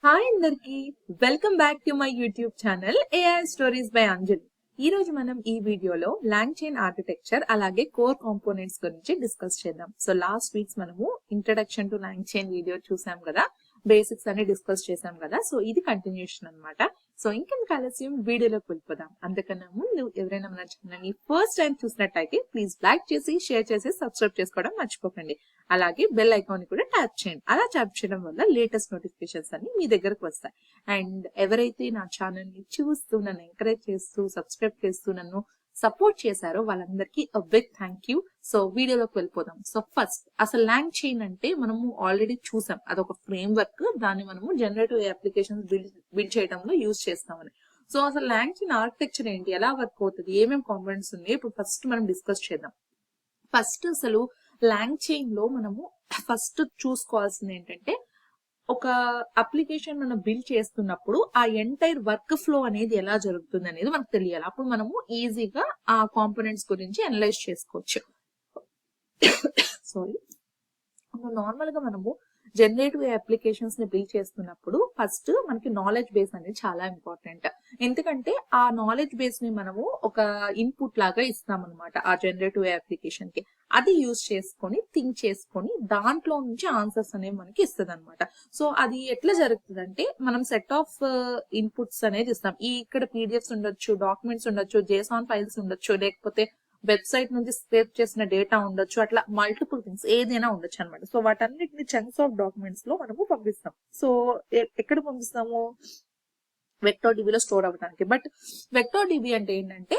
Hi అందరికి welcome back to my YouTube channel AI stories by Anjali. ఈ రోజు మనం ఈ వీడియోలో లాంగ్ చైన్ ఆర్కిటెక్చర్ అలాగే కోర్ కాంపోనెంట్స్ గురించి డిస్కస్ చేద్దాం. సో లాస్ట్ వీక్స్ మనము introduction to LangChain video చూసాం కదా, బేసిక్స్ అన్ని డిస్కస్ చేసాం కదా. సో ఇది కంటిన్యూషన్ అన్నమాట. సో ఇంకెందుకు ఆలస్యం వీడియోలోకి వెళ్ళిపోదాం. అంతకన్నా ముందు ఎవరైనా మన ఛానల్ ని ఫస్ట్ టైం చూసినట్టయితే ప్లీజ్ లైక్ చేసి షేర్ చేసి సబ్స్క్రైబ్ చేసుకోవడం మర్చిపోకండి. అలాగే బెల్ ఐకాన్ కూడా ట్యాప్ చేయండి. అలా ట్యాప్ చేయడం వల్ల లేటెస్ట్ నోటిఫికేషన్స్ అన్ని మీ దగ్గరకు వస్తాయి. అండ్ ఎవరైతే నా ఛానల్ ని చూస్తూ నన్ను ఎంకరేజ్ చేస్తూ సబ్స్క్రైబ్ చేస్తూ నన్ను సపోర్ట్ చేశారో వాళ్ళందరికీ a big thank you. So వీడియోలోకి వెళ్ళిపోదాం. సో ఫస్ట్ అసలు లాంగ్ చైన్ అంటే మనము ఆల్రెడీ చూసాం, అదొక ఫ్రేమ్ వర్క్. దాన్ని మనము జనరేటివ్ అప్లికేషన్స్ బిల్డ్ చేయడంలో యూజ్ చేస్తామని. సో అసలు లాంగ్ చైన్ ఆర్కిటెక్చర్ ఏంటి, ఎలా వర్క్ అవుతుంది, ఏమేమి కాంపోనెంట్స్ ఉన్నాయి, ఇప్పుడు ఫస్ట్ మనం డిస్కస్ చేద్దాం. ఫస్ట్ అసలు లాంగ్ చైన్ లో మనము ఫస్ట్ చూసుకోవాల్సింది ఏంటంటే, ఒక అప్లికేషన్ మనం బిల్డ్ చేస్తున్నప్పుడు ఆ ఎంటైర్ వర్క్ ఫ్లో అనేది ఎలా జరుగుతుంది అనేది మనకు తెలియాలి. అప్పుడు మనము ఈజీగా ఆ కాంపోనెంట్స్ గురించి అనలైజ్ చేసుకోవచ్చు. సారీ, నార్మల్ గా మనము జనరేటివ్ అప్లికేషన్స్ ని బిల్డ్ చేస్తున్నప్పుడు ఫస్ట్ మనకి నాలెడ్జ్ బేస్ అనేది చాలా ఇంపార్టెంట్. ఎందుకంటే ఆ నాలెడ్జ్ బేస్ ని మనము ఒక ఇన్పుట్ లాగా ఇస్తాం అనమాట ఆ జనరేటివ్ అప్లికేషన్ కి. అది యూజ్ చేసుకొని థింక్ చేసుకొని దాంట్లో నుంచి ఆన్సర్స్ అనేవి మనకి ఇస్తుంది అనమాట. సో అది ఎట్లా జరుగుతుంది అంటే, మనం సెట్ ఆఫ్ ఇన్పుట్స్ అనేది ఇస్తాం. ఇక్కడ పీడిఎఫ్స్ ఉండొచ్చు, డాక్యుమెంట్స్ ఉండొచ్చు, జేసాన్ ఫైల్స్ ఉండొచ్చు, లేకపోతే వెబ్సైట్ నుంచి స్క్రేప్ చేసిన డేటా ఉండొచ్చు, అట్లా మల్టిపుల్ థింగ్స్ ఏదైనా ఉండొచ్చు అనమాట. సో వాటన్నిటిని చంక్స్ ఆఫ్ డాక్యుమెంట్స్ లో మనము పంపిస్తాం. సో ఎక్కడ పంపిస్తాము, వెక్టర్ డిబిలో స్టోర్ అవ్వడానికి. బట్ వెక్టర్ డిబి అంటే ఏంటంటే,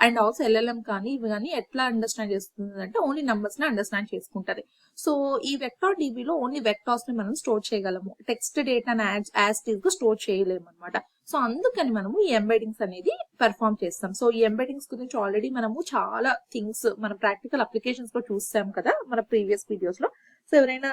అండ్ ఆల్సో ఎల్ఎల్ఎం కానీ ఇవి కానీ ఎట్లా అండర్స్టాండ్ చేస్తుంది అంటే, ఓన్లీ నంబర్స్ ని అండర్స్టాండ్ చేసుకుంటది. సో ఈ వెక్టర్ డిబిలో ఓన్లీ వెక్టార్స్ ని మనం స్టోర్ చేయగలము, టెక్స్ట్ డేటాను యాజ్ టీజ్ గా స్టోర్ చేయలేము అనమాట. సో అందుకని మనము ఈ ఎంబెడింగ్స్ అనేది పెర్ఫామ్ చేస్తాం. సో ఈ ఎంబెడింగ్స్ గురించి ఆల్రెడీ మనము చాలా థింగ్స్ మన ప్రాక్టికల్ అప్లికేషన్స్ లో చూసాం కదా మన ప్రీవియస్ వీడియోస్ లో. సో ఎవరైనా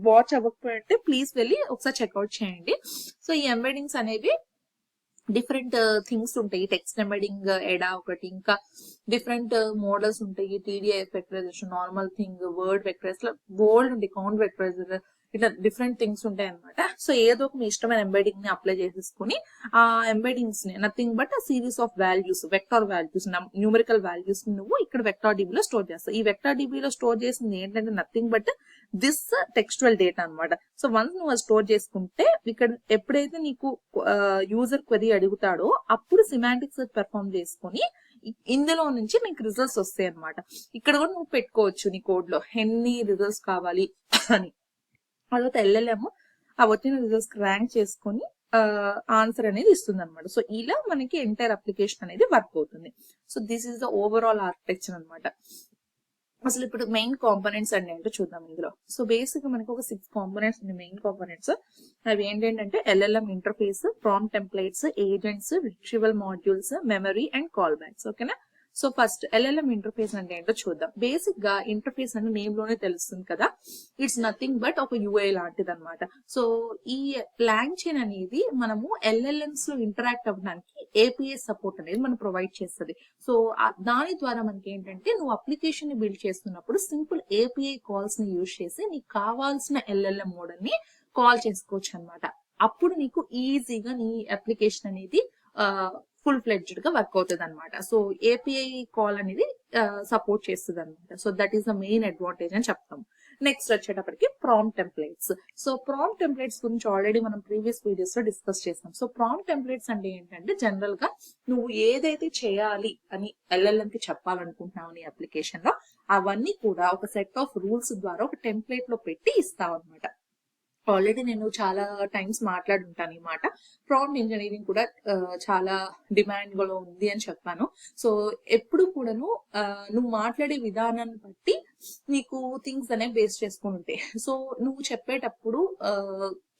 వాచ్ అవ్వకపోతే ప్లీజ్ వెళ్ళి ఒకసారి చెక్అవుట్ చేయండి. సో ఈ ఎంబెడింగ్స్ అనేవి డిఫరెంట్ థింగ్స్ ఉంటాయి. టెక్స్ట్ ఎంబెడింగ్ ఎడా ఒకటి, ఇంకా డిఫరెంట్ మోడల్స్ ఉంటాయి. టీడీఐఎఫ్ వెక్టరైజేషన్, నార్మల్ థింగ్, వర్డ్ వెక్టరైజేషన్, బోల్డ్ ఉంటాయి, కౌంట్ వెక్టరైజేషన్, ఇట్లా డిఫరెంట్ థింగ్స్ ఉంటాయి అనమాట. సో ఏదో ఒక మీ ఇష్టమైన ఎంబెడింగ్ ని అప్లై చేసేసుకుని ఆ ఎంబెడింగ్స్ ని nothing but series of values, vector values, numerical values నువ్వు ఇక్కడ వెక్టార్ డిబిలో స్టోర్ చేస్తావు. ఈ వెక్టార్ డిబిలో స్టోర్ చేసింది ఏంటంటే nothing but this textual data అనమాట. సో వన్స్ నువ్వు స్టోర్ చేసుకుంటే, ఇక్కడ ఎప్పుడైతే నీకు యూజర్ క్వెరీ అడుగుతాడో అప్పుడు సిమాంటిక్స్ పెర్ఫామ్ చేసుకుని ఇందులో నుంచి నీకు రిజల్ట్స్ వస్తాయి అనమాట. ఇక్కడ కూడా నువ్వు పెట్టుకోవచ్చు నీ కోడ్ లో ఎన్ని రిజల్ట్స్ కావాలి అని. అదొక ఎల్ఎల్ఎం ఆ వచ్చిన రిజల్ట్స్ ర్యాంక్ చేసుకుని ఆన్సర్ అనేది ఇస్తుంది అనమాట. సో ఇలా మనకి ఎంటైర్ అప్లికేషన్ అనేది వర్క్ అవుతుంది. So this is the overall architecture అనమాట. అసలు ఇప్పుడు మెయిన్ కాంపోనెంట్స్ అంటే ఏంటో చూద్దాం ఇందులో. సో బేసిక్ మనకి ఒక 6 కాంపోనెంట్స్ ఉన్నాయి, మెయిన్ కాంపోనెంట్స్. అవి ఏంటంటే LLM interface, prompt templates, agents, retrieval modules, memory and call backs. ఓకేనా. సో ఫస్ట్ ఎల్ఎల్ఎం ఇంటర్ఫేస్ అంటే ఏంటో చూద్దాం. బేసిక్ గా ఇంటర్ఫేస్ అంటే నేమ్ లోనే తెలుస్తుంది కదా, ఇట్స్ నథింగ్ బట్ ఒక యూఐ లాంటిది అనమాట. సో ఈ లాంగ్ చైన్ అనేది మనము ఎల్ఎల్ఎంస్ లో ఇంటరాక్ట్ అవ్వడానికి ఏపీఐ సపోర్ట్ అనేది మనం ప్రొవైడ్ చేస్తుంది. సో దాని ద్వారా మనకి ఏంటంటే, నువ్వు అప్లికేషన్ ని బిల్డ్ చేస్తున్నప్పుడు సింపుల్ ఏపీఐ కాల్స్ ని యూజ్ చేసి నీకు కావాల్సిన ఎల్ఎల్ఎం మోడల్ ని కాల్ చేసుకోవచ్చు అనమాట. అప్పుడు నీకు ఈజీగా నీ అప్లికేషన్ అనేది ఫుల్ ఫ్లెడ్జ్డ్ గా వర్క్ అవుతుంది అనమాట. సో ఏపీఐ కాల్ అనేది సపోర్ట్ చేస్తుంది అనమాట. So that is the main advantage అని చెప్తాము. నెక్స్ట్ వచ్చేటప్పటికి prompt templates. So prompt templates గురించి ఆల్రెడీ మనం ప్రీవియస్ వీడియోస్ లో డిస్కస్ చేసాం. సో ప్రాంప్ట్ టెంప్లేట్స్ అంటే ఏంటంటే, జనరల్ గా నువ్వు ఏదైతే చేయాలి అని ఎల్ఎల్ఎం కి చెప్పాలనుకుంటున్నావు నీ అప్లికేషన్ లో, అవన్నీ కూడా ఒక సెట్ ఆఫ్ రూల్స్ ద్వారా ఒక టెంప్లేట్ లో పెట్టి ఇస్తావు అనమాట. ఆల్రెడీ నేను చాలా టైమ్స్ మాట్లాడుంటాను ఈ మాట. ప్రాంప్ట్ ఇంజనీరింగ్ కూడా చాలా డిమాండ్ లో ఉంది అని చెప్పాను. సో ఎప్పుడు కూడాను నువ్వు మాట్లాడే విధానాన్ని బట్టి నీకు థింగ్స్ అనేవి బేస్ చేసుకుని ఉంటాయి. సో నువ్వు చెప్పేటప్పుడు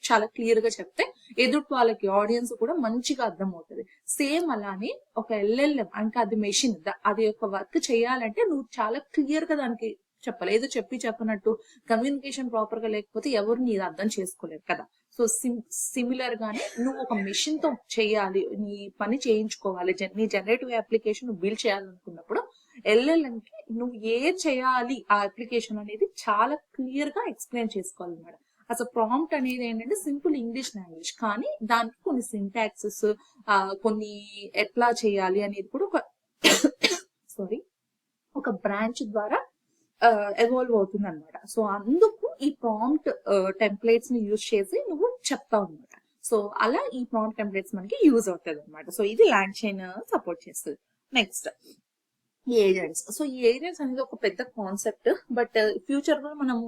చాలా క్లియర్ గా చెప్తే ఎదుటి వాళ్ళకి, ఆడియన్స్ కూడా మంచిగా అర్థం అవుతుంది. సేమ్ అలానే ఒక ఎల్ఎల్ఎం ఇంకా అది మెషిన్, అది ఒక వర్క్ చేయాలంటే నువ్వు చాలా క్లియర్ గా దానికి చెప్పాలి. ఏదో చెప్పినట్టు కమ్యూనికేషన్ ప్రాపర్ గా లేకపోతే ఎవరు నీ అర్థం చేసుకోలేరు కదా. సో సిమిలర్ గానే నువ్వు ఒక మెషిన్ తో చేయాలి, నీ పని చేయించుకోవాలి, నీ జనరేటివ్ అప్లికేషన్ నువ్వు బిల్డ్ చేయాలనుకున్నప్పుడు ఎల్ఎల్ఎం కి నువ్వు ఏ చేయాలి ఆ అప్లికేషన్ అనేది చాలా క్లియర్ గా ఎక్స్ప్లెయిన్ చేసుకోవాలి మేడం. అసలు ప్రాంప్ట్ అనేది ఏంటంటే సింపుల్ ఇంగ్లీష్ లాంగ్వేజ్, కానీ దానికి కొన్ని సింటాక్సెస్, కొన్ని ఎట్లా చేయాలి అనేది కూడా ఒక సారీ ఒక బ్రాంచ్ ద్వారా ఎవాల్వ్ అవుతుంది అనమాట. సో అందుకు ఈ ప్రాంప్ట్ టెంప్లెట్స్ ని యూజ్ చేసి నువ్వు చెప్తావు అనమాట. సో అలా ఈ ప్రాంప్ట్ టెంప్లెట్స్ మనకి యూజ్ అవుతుంది అనమాట. సో ఇది లాంగ్చైన్ సపోర్ట్ చేస్తుంది. Next agents. సో ఈ ఏజెంట్స్ అనేది ఒక పెద్ద కాన్సెప్ట్, బట్ ఫ్యూచర్ లో మనము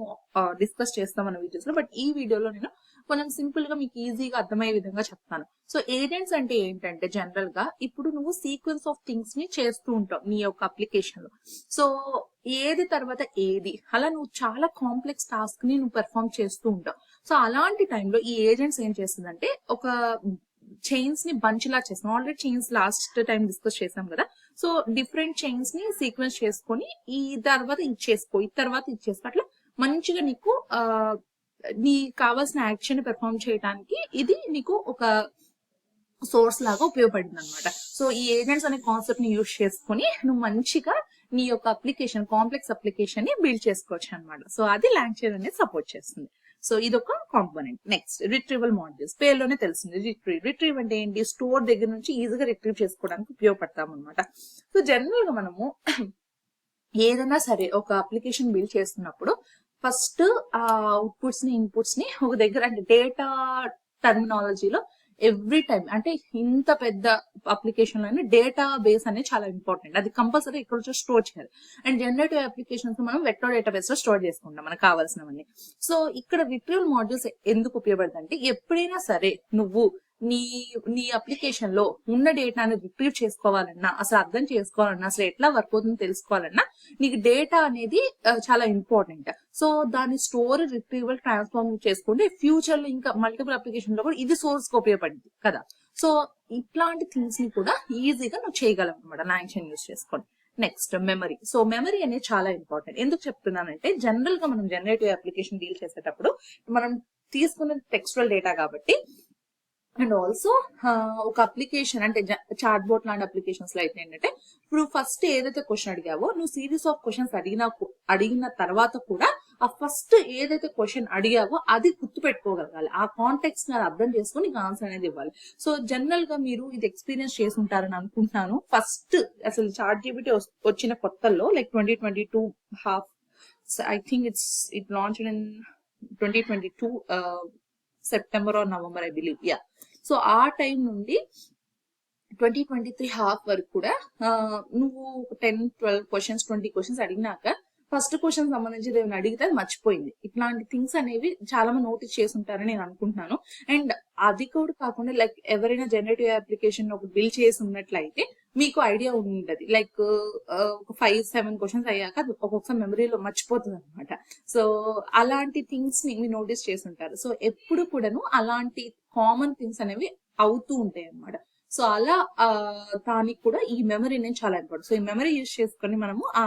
డిస్కస్ చేస్తాం మన వీడియోస్ లో. బట్ ఈ వీడియోలో నేను కొంచెం సింపుల్ గా మీకు ఈజీగా అర్థమయ్యే విధంగా చెప్తాను. సో ఏజెంట్స్ అంటే ఏంటంటే జనరల్ గా ఇప్పుడు నువ్వు సీక్వెన్స్ ఆఫ్ థింగ్స్ ని చేస్తూ ఉంటావు నీ యొక్క అప్లికేషన్ లో. సో ఏది తర్వాత ఏది అలా నువ్వు చాలా కాంప్లెక్స్ టాస్క్ ని నువ్వు పెర్ఫామ్ చేస్తూ ఉంటావు. సో అలాంటి టైంలో ఈ ఏజెంట్స్ ఏం చేస్తుందంటే ఒక చైన్స్ ని బంచ్ లా చేస్తాం. Already chains last time discuss చేసాం కదా. సో డిఫరెంట్ చైన్స్ ని సీక్వెన్స్ చేసుకొని ఈ తర్వాత ఇది చేసుకో, ఈ తర్వాత ఇది చేసుకో, అట్లా మంచిగా నీకు నీ కావాల్సిన యాక్షన్ పెర్ఫామ్ చేయడానికి ఇది నీకు ఒక సోర్స్ లాగా ఉపయోగపడింది అనమాట. సో ఈ ఏజెంట్స్ అనే కాన్సెప్ట్ ని యూజ్ చేసుకుని నువ్వు మంచిగా నీ యొక్క అప్లికేషన్, కాంప్లెక్స్ అప్లికేషన్ ని బిల్డ్ చేసుకోవచ్చు అనమాట. సో అది లాంగ్చైన్ అనేది సపోర్ట్ చేస్తుంది. సో ఇదొక కాంపోనెంట్. Next retrieval modules. పేర్లోనే తెలిసింది రిట్రీవ్ అంటే ఏంటి, స్టోర్ దగ్గర నుంచి ఈజీగా రిట్రీవ్ చేసుకోవడానికి ఉపయోగపడతాం అనమాట. సో జనరల్ గా మనము ఏదైనా సరే ఒక అప్లికేషన్ బిల్డ్ చేస్తున్నప్పుడు ఫస్ట్ ఆ అవుట్పుట్స్ ని, ఇన్పుట్స్ ని ఒక దగ్గర, అంటే డేటా టర్మినాలజీలో ఎవ్రీ టైం, అంటే ఇంత పెద్ద అప్లికేషన్ లో డేటా బేస్ అనేది చాలా ఇంపార్టెంట్. అది కంపల్సరీ ఇక్కడ స్టోర్ చేయాలి. అండ్ జనరేటివ్ అప్లికేషన్స్ మనం వెక్టర్ డేటా బేస్ లో స్టోర్ చేసుకుంటాం మనకు కావాల్సినవన్నీ. సో ఇక్కడ రిట్రీవల్ మాడ్యూల్స్ ఎందుకు ఉపయోగపడుతుంది అంటే ఎప్పుడైనా సరే నువ్వు నీ నీ అప్లికేషన్ లో ఉన్న డేటాను రిట్రీవ్ చేసుకోవాలన్నా, అసలు అర్థం చేసుకోవాలన్నా, అసలు ఎట్లా వర్క్ అవుతుందో తెలుసుకోవాలన్నా నీకు డేటా అనేది చాలా ఇంపార్టెంట్. సో దాన్ని స్టోర్, రిట్రీవల్, ట్రాన్స్ఫార్మ్ చేసుకుంటే ఫ్యూచర్ లో ఇంకా మల్టిపుల్ అప్లికేషన్ లో కూడా ఇది సోర్స్ కి ఉపయోగపడింది కదా. సో ఇట్లాంటి థింగ్స్ ని కూడా ఈజీగా నువ్వు చేయగలం అనమాట లాంగ్చైన్ యూజ్ చేసుకొని. Next memory. సో మెమరీ అనేది చాలా ఇంపార్టెంట్. ఎందుకు చెప్తున్నానంటే జనరల్ గా మనం జనరేటివ్ అప్లికేషన్ డీల్ చేసేటప్పుడు మనం తీసుకున్న టెక్స్చువల్ డేటా కాబట్టి, అండ్ ఆల్సో ఒక అప్లికేషన్ అంటే చాట్ బోట్ లాంటి అప్లికేషన్స్ లో అయితే ఏంటంటే ఇప్పుడు ఫస్ట్ ఏదైతే క్వశ్చన్ అడిగావో నువ్వు సిరీస్ ఆఫ్ క్వశ్చన్స్ అడిగిన తర్వాత కూడా ఆ ఫస్ట్ ఏదైతే క్వశ్చన్ అడిగావో అది గుర్తు పెట్టుకోగలగాలి. ఆ కాంటెక్స్ట్ ని అర్థం చేసుకుని నీకు ఆన్సర్ అనేది ఇవ్వాలి. సో జనరల్ గా మీరు ఇది ఎక్స్పీరియన్స్ చేసి ఉంటారని అనుకుంటున్నాను. ఫస్ట్ అసలు చాట్ జీపీటీ వచ్చిన కొత్తల్లో like 2022 half, I think it launch in 2022 September or November I believe. Yeah. So ఆ టైం నుండి 2023 హాఫ్ వరకు కూడా నువ్వు 10-12 క్వశ్చన్స్, 20 క్వశ్చన్స్ అడిగినాక ఫస్ట్ క్వశ్చన్ సంబంధించి ఏమైనా అడిగితే అది మర్చిపోయింది. ఇట్లాంటి థింగ్స్ అనేవి చాలా మంది నోటీస్ చేసి ఉంటారని నేను అనుకుంటున్నాను. అండ్ అది కూడా కాకుండా లైక్ ఎవరైనా జనరేటివ్ అప్లికేషన్ ఒక బిల్డ్ చేసి ఉన్నట్లయితే మీకు ఐడియా ఉండదు. లైక్ ఒక 5-7 క్వశ్చన్స్ అయ్యాక ఒక్కొక్కసారి మెమరీలో మర్చిపోతుంది అనమాట. సో అలాంటి థింగ్స్ ని మీరు నోటీస్ చేసి ఉంటారు. సో ఎప్పుడు కూడాను అలాంటి కామన్ థింగ్స్ అనేవి అవుతూ ఉంటాయి అనమాట. సో అలా దానికి కూడా ఈ మెమరీ అనేది చాలా ఇంపార్టెంట్. సో ఈ మెమరీ యూజ్ చేసుకొని మనము ఆ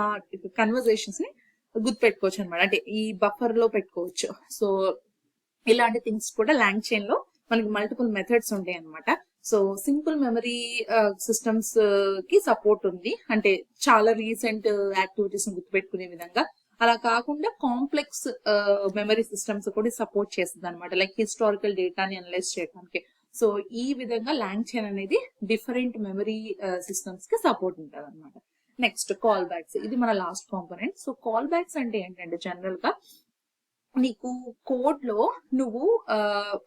కన్వర్జేషన్స్ ని గుర్తుపెట్టుకోవచ్చు అనమాట. అంటే ఈ బఫర్ లో పెట్టుకోవచ్చు. సో ఇలాంటి థింగ్స్ కూడా లాంగ్చైన్ లో మనకి మల్టిపుల్ మెథడ్స్ ఉంటాయి అనమాట. సో సింపుల్ మెమరీ సిస్టమ్స్ కి సపోర్ట్ ఉంది, అంటే చాలా రీసెంట్ యాక్టివిటీస్ ని గుర్తుపెట్టుకునే విధంగా. అలా కాకుండా కాంప్లెక్స్ మెమరీ సిస్టమ్స్ కూడా సపోర్ట్ చేస్తుంది అనమాట, లైక్ హిస్టారికల్ డేటాని అనలైజ్ చేయడానికి. సో ఈ విధంగా లాంగ్చైన్ అనేది డిఫరెంట్ మెమరీ సిస్టమ్స్ కి సపోర్ట్ ఉంటుంది అనమాట. Next call backs. ఇది మన last component. So call backs అంటే ఏంటంటే జనరల్ గా నీకు కోడ్ లో నువ్వు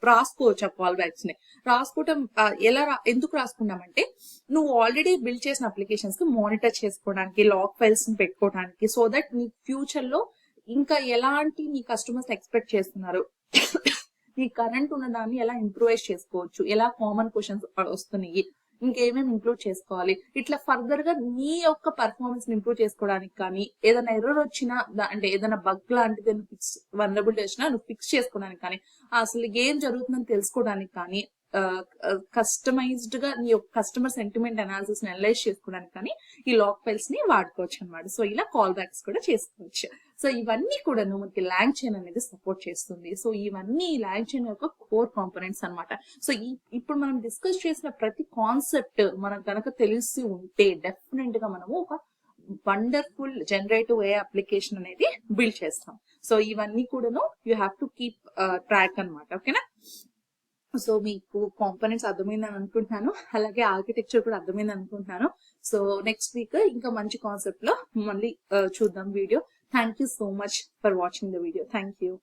రాసుకోవచ్చు. ఆ కాల్ బ్యాక్స్ ని రాసుకోవటం ఎందుకు రాసుకున్నామంటే నువ్వు ఆల్రెడీ బిల్డ్ చేసిన అప్లికేషన్స్ కి మానిటర్ చేసుకోవడానికి, లాగ్ ఫైల్స్ ని పెట్టుకోవడానికి, సో దట్ నీ ఫ్యూచర్ లో ఇంకా ఎలాంటి నీ కస్టమర్స్ ఎక్స్పెక్ట్ చేస్తున్నారు, నీ కరెంట్ ఉన్న దాన్ని ఎలా ఇంప్రూవైజ్ చేసుకోవచ్చు, ఎలా కామన్ క్వశ్చన్స్ వస్తున్నాయి, ఇంకేమేమి ఇంక్లూడ్ చేసుకోవాలి, ఇట్లా ఫర్దర్ గా నీ యొక్క పర్ఫార్మెన్స్ ఇంప్రూవ్ చేసుకోవడానికి కానీ, ఏదైనా ఎర్రర్ వచ్చినా అంటే ఏదైనా బగ్ లాంటిది వల్నరబిలిటీ వచ్చినా నువ్వు ఫిక్స్ చేసుకోవడానికి కానీ, అసలు ఏం జరుగుతుందని తెలుసుకోవడానికి కానీ, కస్టమైజ్డ్ గా నీ యొక్క కస్టమర్ సెంటిమెంట్ అనాలిసిస్ ని అనలైజ్ చేసుకోవడానికి కానీ ఈ లాగ్ ఫైల్స్ ని వాడుకోవచ్చు అనమాట. సో ఇలా కాల్ బ్యాక్స్ కూడా చేసుకోవచ్చు. సో ఇవన్నీ కూడా మనకి లాంగ్చైన్ అనేది సపోర్ట్ చేస్తుంది. సో ఇవన్నీ లాంగ్చైన్ యొక్క కోర్ కాంపోనెంట్స్ అనమాట. సో ఇప్పుడు మనం డిస్కస్ చేసిన ప్రతి కాన్సెప్ట్ మనకు కనుక తెలిసి ఉంటే డెఫినెట్ గా మనము ఒక వండర్ఫుల్ జనరేటివ్ ఏ అప్లికేషన్ అనేది బిల్డ్ చేస్తాం. సో ఇవన్నీ కూడాను you have to keep track అన్నమాట. ఓకేనా? సో మీకు కాంపోనెంట్స్ అర్థమైందని అనుకుంటున్నాను, అలాగే ఆర్కిటెక్చర్ కూడా అర్థమైంది అనుకుంటున్నాను. సో నెక్స్ట్ వీక్ ఇంకా మంచి కాన్సెప్ట్ లో మళ్ళీ చూద్దాం video. Thank you so much for watching the video. Thank you.